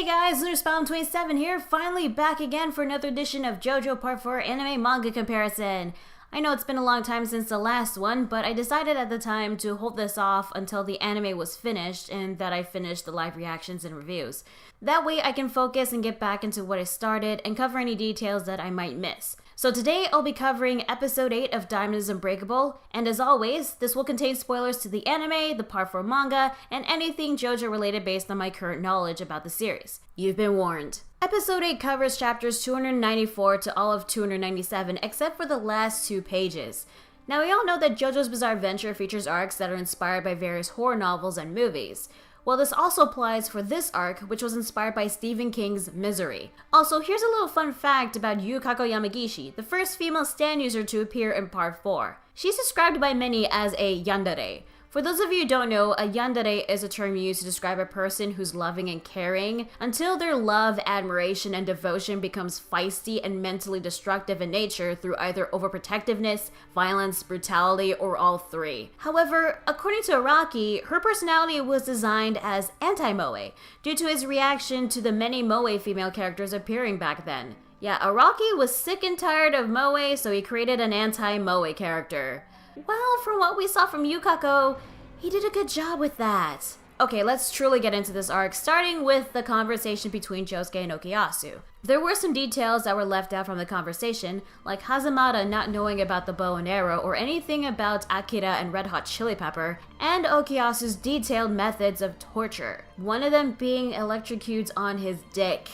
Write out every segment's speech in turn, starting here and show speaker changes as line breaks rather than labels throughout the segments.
Hey guys, LunarSpawn27 here, finally back again for another edition of Jojo Part 4 anime manga comparison. I know it's been a long time since the last one, but I decided at the time to hold this off until the anime was finished and that I finished the live reactions and reviews. That way I can focus and get back into what I started and cover any details that I might miss. So today I'll be covering episode 8 of Diamond Is Unbreakable, and as always, this will contain spoilers to the anime, the Part 4 manga, and anything JoJo related based on my current knowledge about the series. You've been warned. Episode 8 covers chapters 294 to all of 297, except for the last 2 pages. Now we all know that JoJo's Bizarre Adventure features arcs that are inspired by various horror novels and movies. Well, this also applies for this arc, which was inspired by Stephen King's Misery. Also, here's a little fun fact about Yukako Yamagishi, the first female stand user to appear in Part 4. She's described by many as a yandere. For those of you who don't know, a yandere is a term used to describe a person who's loving and caring until their love, admiration, and devotion becomes feisty and mentally destructive in nature through either overprotectiveness, violence, brutality, or all three. However, according to Araki, her personality was designed as anti-moe due to his reaction to the many moe female characters appearing back then. Yeah, Araki was sick and tired of moe, so he created an anti-moe character. Well, from what we saw from Yukako, he did a good job with that. Okay, let's truly get into this arc, starting with the conversation between Josuke and Okuyasu. There were some details that were left out from the conversation, like Hazamada not knowing about the bow and arrow or anything about Akira and Red Hot Chili Pepper, and Okuyasu's detailed methods of torture, one of them being electrocutes on his dick.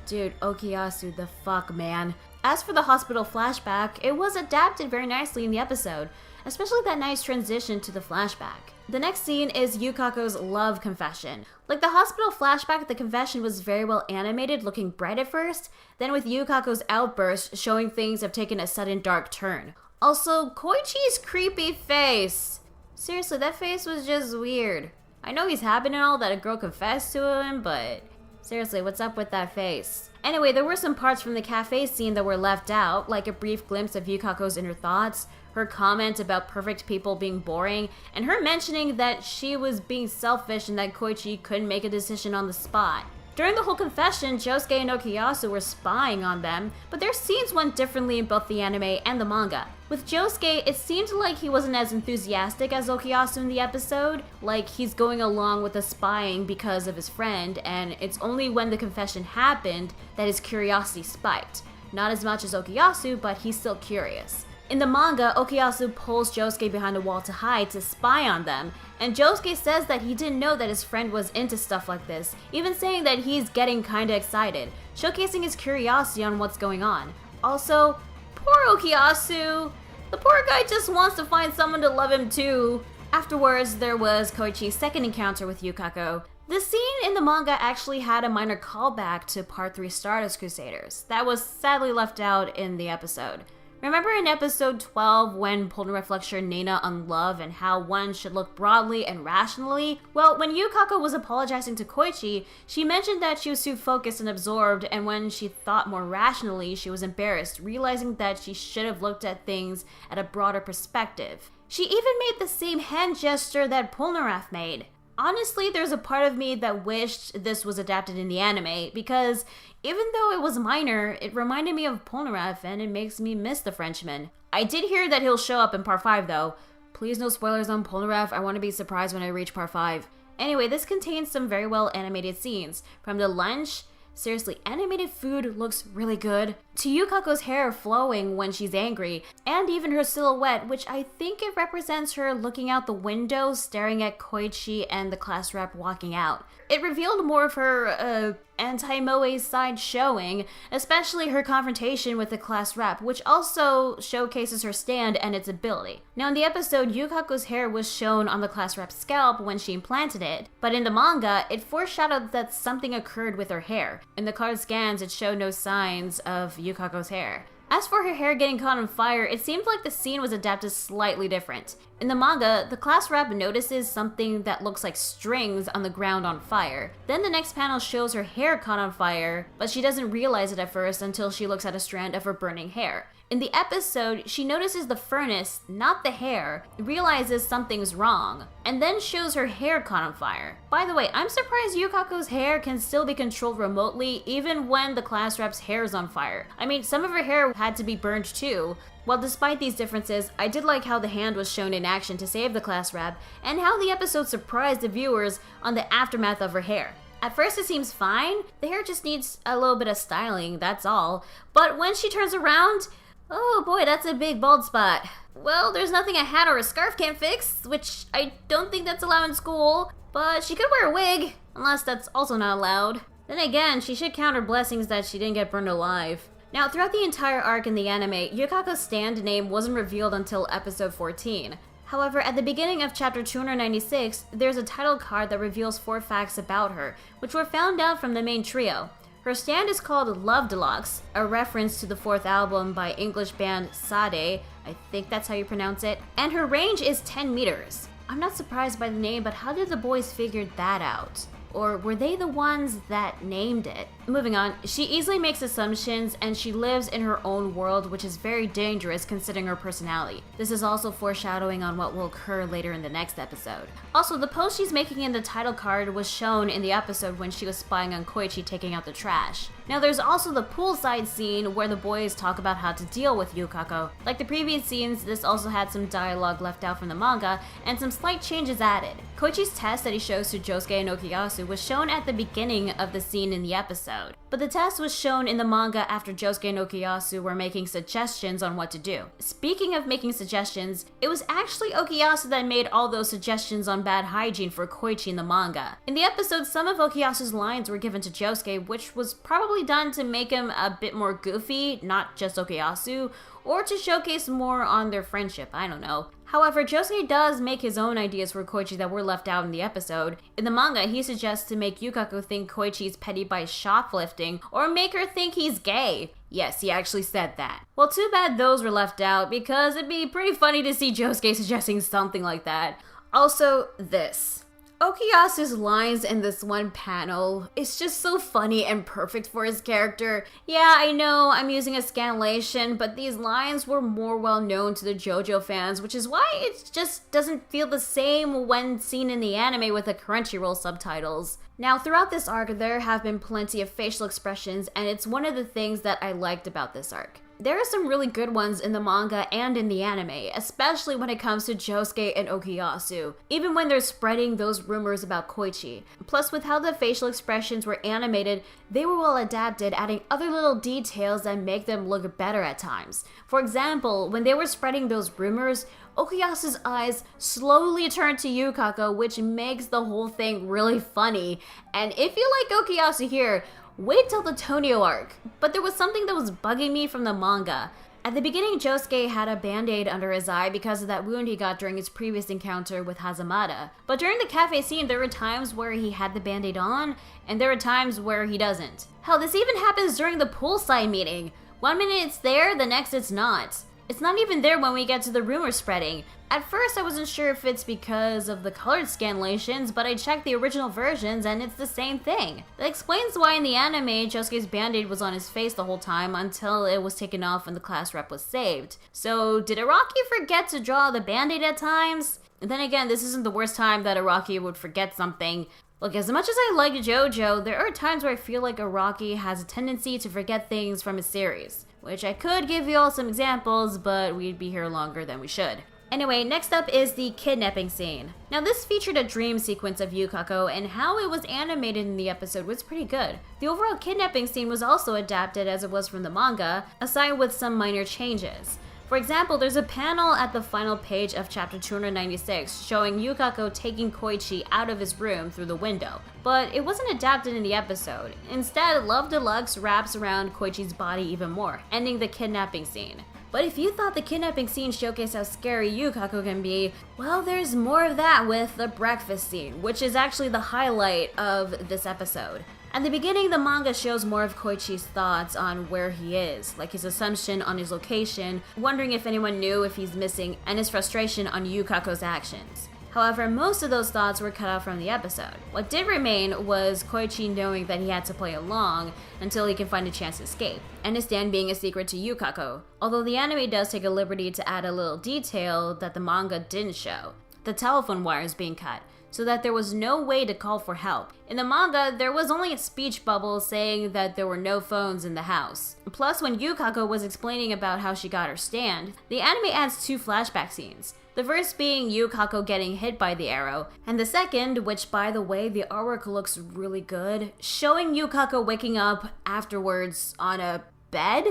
Dude, Okuyasu, the fuck, man. As for the hospital flashback, it was adapted very nicely in the episode, especially that nice transition to the flashback. The next scene is Yukako's love confession. Like the hospital flashback, the confession was very well animated, looking bright at first, then with Yukako's outburst showing things have taken a sudden dark turn. Also, Koichi's creepy face. Seriously, that face was just weird. I know he's happy and all that a girl confessed to him, but seriously, what's up with that face? Anyway, there were some parts from the cafe scene that were left out, like a brief glimpse of Yukako's inner thoughts, her comment about perfect people being boring, and her mentioning that she was being selfish and that Koichi couldn't make a decision on the spot. During the whole confession, Josuke and Okuyasu were spying on them, but their scenes went differently in both the anime and the manga. With Josuke, it seemed like he wasn't as enthusiastic as Okuyasu in the episode, like he's going along with the spying because of his friend, and it's only when the confession happened that his curiosity spiked. Not as much as Okuyasu, but he's still curious. In the manga, Okuyasu pulls Josuke behind a wall to hide to spy on them, and Josuke says that he didn't know that his friend was into stuff like this, even saying that he's getting kinda excited, showcasing his curiosity on what's going on. Also, poor Okuyasu! The poor guy just wants to find someone to love him too. Afterwards, there was Koichi's second encounter with Yukako. The scene in the manga actually had a minor callback to Part 3 Stardust Crusaders that was sadly left out in the episode. Remember in episode 12 when Polnareff lectured Nana on love and how one should look broadly and rationally? Well, when Yukako was apologizing to Koichi, she mentioned that she was too focused and absorbed, and when she thought more rationally, she was embarrassed, realizing that she should have looked at things at a broader perspective. She even made the same hand gesture that Polnareff made. Honestly, there's a part of me that wished this was adapted in the anime, because even though it was minor, it reminded me of Polnareff and it makes me miss the Frenchman. I did hear that he'll show up in Part 5 though. Please no spoilers on Polnareff, I want to be surprised when I reach Part 5. Anyway, this contains some very well animated scenes. From the lunch, seriously, animated food looks really good, to Yukako's hair flowing when she's angry, and even her silhouette, which I think it represents her looking out the window, staring at Koichi and the class rep walking out. It revealed more of her, anti-moe side showing, especially her confrontation with the class rep, which also showcases her stand and its ability. Now in the episode, Yukako's hair was shown on the class rep's scalp when she implanted it, but in the manga, it foreshadowed that something occurred with her hair. In the card scans, it showed no signs of Yukako's hair. As for her hair getting caught on fire, it seemed like the scene was adapted slightly different. In the manga, the class rep notices something that looks like strings on the ground on fire. Then the next panel shows her hair caught on fire, but she doesn't realize it at first until she looks at a strand of her burning hair. In the episode, she notices the furnace, not the hair, realizes something's wrong, and then shows her hair caught on fire. By the way, I'm surprised Yukako's hair can still be controlled remotely even when the class rep's hair is on fire. I mean, some of her hair had to be burned too. Well, despite these differences, I did like how the hand was shown in action to save the class rep, and how the episode surprised the viewers on the aftermath of her hair. At first it seems fine, the hair just needs a little bit of styling, that's all. But when she turns around, oh boy, that's a big bald spot. Well, there's nothing a hat or a scarf can't fix, which I don't think that's allowed in school. But she could wear a wig, unless that's also not allowed. Then again, she should count her blessings that she didn't get burned alive. Now, throughout the entire arc in the anime, Yukako's stand name wasn't revealed until episode 14. However, at the beginning of chapter 296, there's a title card that reveals 4 facts about her, which were found out from the main trio. Her stand is called Love Deluxe, a reference to the 4th album by English band Sade, I think that's how you pronounce it, and her range is 10 meters. I'm not surprised by the name, but how did the boys figure that out? Or were they the ones that named it? Moving on, she easily makes assumptions and she lives in her own world, which is very dangerous considering her personality. This is also foreshadowing on what will occur later in the next episode. Also, the pose she's making in the title card was shown in the episode when she was spying on Koichi taking out the trash. Now there's also the poolside scene where the boys talk about how to deal with Yukako. Like the previous scenes, this also had some dialogue left out from the manga and some slight changes added. Koichi's test that he shows to Josuke and Okuyasu was shown at the beginning of the scene in the episode, but the test was shown in the manga after Josuke and Okuyasu were making suggestions on what to do. Speaking of making suggestions, it was actually Okuyasu that made all those suggestions on bad hygiene for Koichi in the manga. In the episode, some of Okuyasu's lines were given to Josuke, which was probably done to make him a bit more goofy, not just Okuyasu, or to showcase more on their friendship, I don't know. However, Josuke does make his own ideas for Koichi that were left out in the episode. In the manga, he suggests to make Yukako think Koichi's petty by shoplifting, or make her think he's gay. Yes, he actually said that. Well, too bad those were left out, because it'd be pretty funny to see Josuke suggesting something like that. Also, this. Okuyasu's lines in this one panel is just so funny and perfect for his character. Yeah, I know I'm using a scanlation, but these lines were more well known to the Jojo fans, which is why it just doesn't feel the same when seen in the anime with the Crunchyroll subtitles. Now, throughout this arc, there have been plenty of facial expressions, and it's one of the things that I liked about this arc. There are some really good ones in the manga and in the anime, especially when it comes to Josuke and Okuyasu, even when they're spreading those rumors about Koichi. Plus, with how the facial expressions were animated, they were well adapted, adding other little details that make them look better at times. For example, when they were spreading those rumors, Okuyasu's eyes slowly turn to Yukako, which makes the whole thing really funny. And if you like Okuyasu here, wait till the Tonio arc. But there was something that was bugging me from the manga. At the beginning, Josuke had a band-aid under his eye because of that wound he got during his previous encounter with Hazamada. But during the cafe scene, there were times where he had the band-aid on, and there were times where he doesn't. Hell, this even happens during the poolside meeting. One minute it's there, the next it's not. It's not even there when we get to the rumor spreading. At first, I wasn't sure if it's because of the colored scanlations, but I checked the original versions and it's the same thing. That explains why in the anime, Josuke's band-aid was on his face the whole time until it was taken off when the class rep was saved. So, did Araki forget to draw the band-aid at times? And then again, this isn't the worst time that Araki would forget something. Look, as much as I like Jojo, there are times where I feel like Araki has a tendency to forget things from his series. Which I could give you all some examples, but we'd be here longer than we should. Anyway, next up is the kidnapping scene. Now this featured a dream sequence of Yukako, and how it was animated in the episode was pretty good. The overall kidnapping scene was also adapted as it was from the manga, aside with some minor changes. For example, there's a panel at the final page of chapter 296 showing Yukako taking Koichi out of his room through the window, but it wasn't adapted in the episode. Instead, Love Deluxe wraps around Koichi's body even more, ending the kidnapping scene. But if you thought the kidnapping scene showcased how scary Yukako can be, well, there's more of that with the breakfast scene, which is actually the highlight of this episode. At the beginning, the manga shows more of Koichi's thoughts on where he is, like his assumption on his location, wondering if anyone knew if he's missing, and his frustration on Yukako's actions. However, most of those thoughts were cut out from the episode. What did remain was Koichi knowing that he had to play along until he can find a chance to escape, and his stand being a secret to Yukako, although the anime does take a liberty to add a little detail that the manga didn't show: the telephone wires being cut, so that there was no way to call for help. In the manga, there was only a speech bubble saying that there were no phones in the house. Plus, when Yukako was explaining about how she got her stand, the anime adds 2 flashback scenes. The first being Yukako getting hit by the arrow, and the second, which by the way, the artwork looks really good, showing Yukako waking up afterwards on a bed?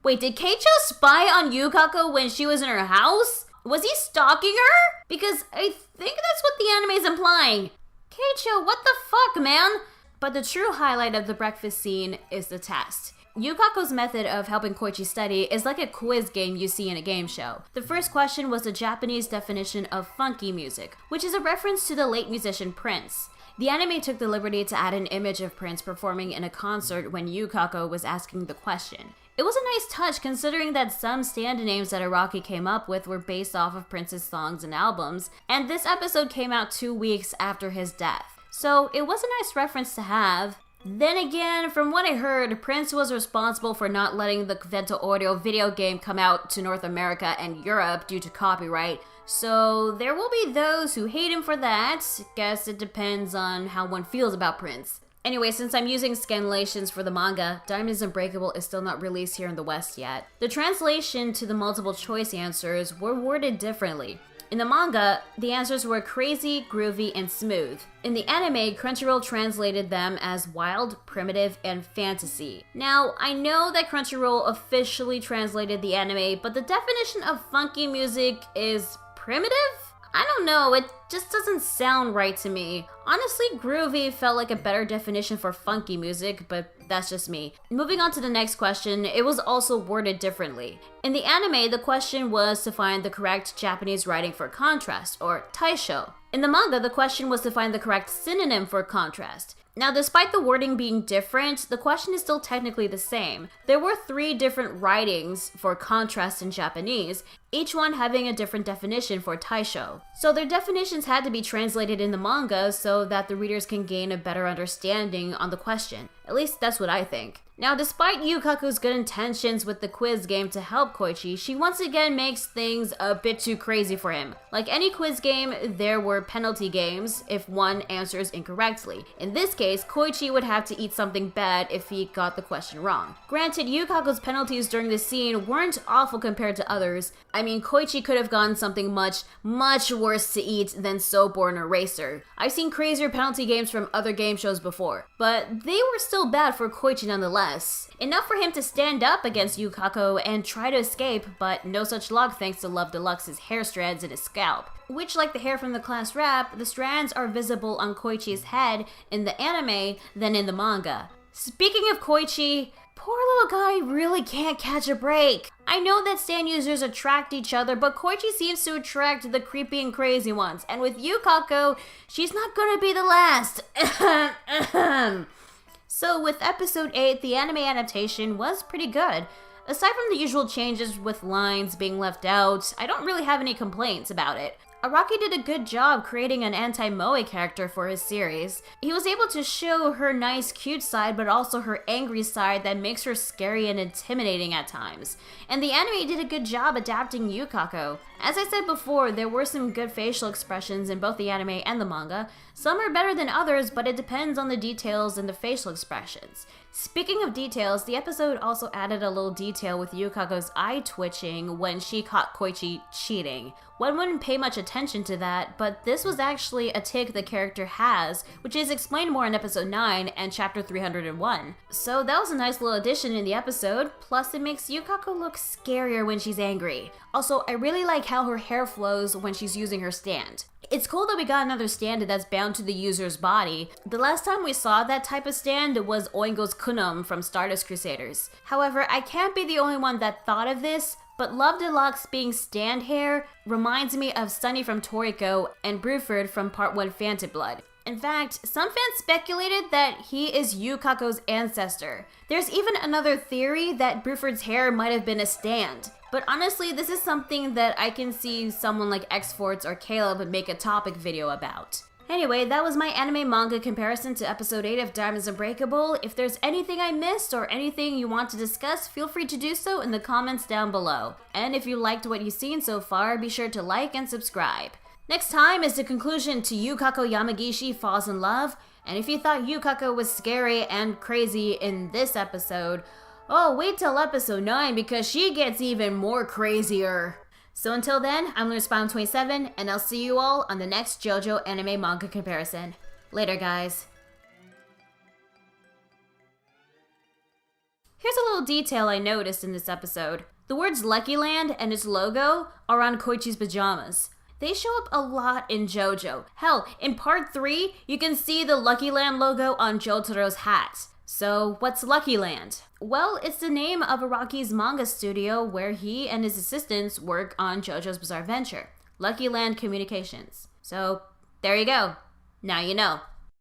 Wait, did Keicho spy on Yukako when she was in her house? Was he stalking her? Because I think that's what the anime is implying. Keicho, what the fuck, man? But the true highlight of the breakfast scene is the test. Yukako's method of helping Koichi study is like a quiz game you see in a game show. The first question was the Japanese definition of funky music, which is a reference to the late musician Prince. The anime took the liberty to add an image of Prince performing in a concert when Yukako was asking the question. It was a nice touch considering that some stand names that Araki came up with were based off of Prince's songs and albums, and this episode came out 2 weeks after his death. So it was a nice reference to have. Then again, from what I heard, Prince was responsible for not letting the Vento Audio video game come out to North America and Europe due to copyright, so there will be those who hate him for that. Guess it depends on how one feels about Prince. Anyway, since I'm using scanlations for the manga, Diamond Is Unbreakable is still not released here in the West yet. The translation to the multiple choice answers were worded differently. In the manga, the answers were crazy, groovy, and smooth. In the anime, Crunchyroll translated them as wild, primitive, and fantasy. Now, I know that Crunchyroll officially translated the anime, but the definition of funky music is primitive? I don't know, it just doesn't sound right to me. Honestly, groovy felt like a better definition for funky music, but that's just me. Moving on to the next question, it was also worded differently. In the anime, the question was to find the correct Japanese writing for contrast, or taisho. In the manga, the question was to find the correct synonym for contrast. Now, despite the wording being different, the question is still technically the same. There were 3 different writings for contrast in Japanese, each one having a different definition for taisho. So their definitions had to be translated in the manga so that the readers can gain a better understanding on the question. At least that's what I think. Now, despite Yukako's good intentions with the quiz game to help Koichi, she once again makes things a bit too crazy for him. Like any quiz game, there were penalty games if one answers incorrectly. In this case, Koichi would have to eat something bad if he got the question wrong. Granted, Yukako's penalties during this scene weren't awful compared to others. I mean, Koichi could have gotten something much worse to eat than soap or an eraser. I've seen crazier penalty games from other game shows before, but they were still bad for Koichi nonetheless. Enough for him to stand up against Yukako and try to escape, but no such luck thanks to Love Deluxe's hair strands in his scalp. Which, like the hair from the class rap, the strands are visible on Koichi's head in the anime than in the manga. Speaking of Koichi, poor little guy really can't catch a break. I know that stand users attract each other, but Koichi seems to attract the creepy and crazy ones, and with Yukako, she's not gonna be the last. So with episode 8, the anime adaptation was pretty good. Aside from the usual changes with lines being left out, I don't really have any complaints about it. Araki did a good job creating an anti-moe character for his series. He was able to show her nice, cute side, but also her angry side that makes her scary and intimidating at times. And the anime did a good job adapting Yukako. As I said before, there were some good facial expressions in both the anime and the manga. Some are better than others, but it depends on the details and the facial expressions. Speaking of details, the episode also added a little detail with Yukako's eye twitching when she caught Koichi cheating. One wouldn't pay much attention to that, but this was actually a tic the character has, which is explained more in episode 9 and chapter 301. So that was a nice little addition in the episode, plus it makes Yukako look scarier when she's angry. Also, I really like how her hair flows when she's using her stand. It's cool that we got another stand that's bound to the user's body. The last time we saw that type of stand was Oingo's Kunum from Stardust Crusaders. However, I can't be the only one that thought of this, but Love Deluxe being stand hair reminds me of Sunny from Toriko and Bruford from Part 1 Phantom Blood. In fact, some fans speculated that he is Yukako's ancestor. There's even another theory that Bruford's hair might have been a stand. But honestly, this is something that I can see someone like Xforts or Caleb make a topic video about. Anyway, that was my anime manga comparison to episode 8 of Diamond Is Unbreakable. If there's anything I missed or anything you want to discuss, feel free to do so in the comments down below. And if you liked what you've seen so far, be sure to like and subscribe. Next time is the conclusion to Yukako Yamagishi Falls in Love. And if you thought Yukako was scary and crazy in this episode, oh, wait till episode 9 because she gets even more crazier. So until then, I'm LearnSpawn27, and I'll see you all on the next JoJo anime manga comparison. Later, guys. Here's a little detail I noticed in this episode. The words Lucky Land and its logo are on Koichi's pajamas. They show up a lot in JoJo. Hell, in part 3, you can see the Lucky Land logo on Jotaro's hat. So, what's Lucky Land? Well, it's the name of Araki's manga studio where he and his assistants work on JoJo's Bizarre Adventure, Lucky Land Communications. So, there you go. Now you know.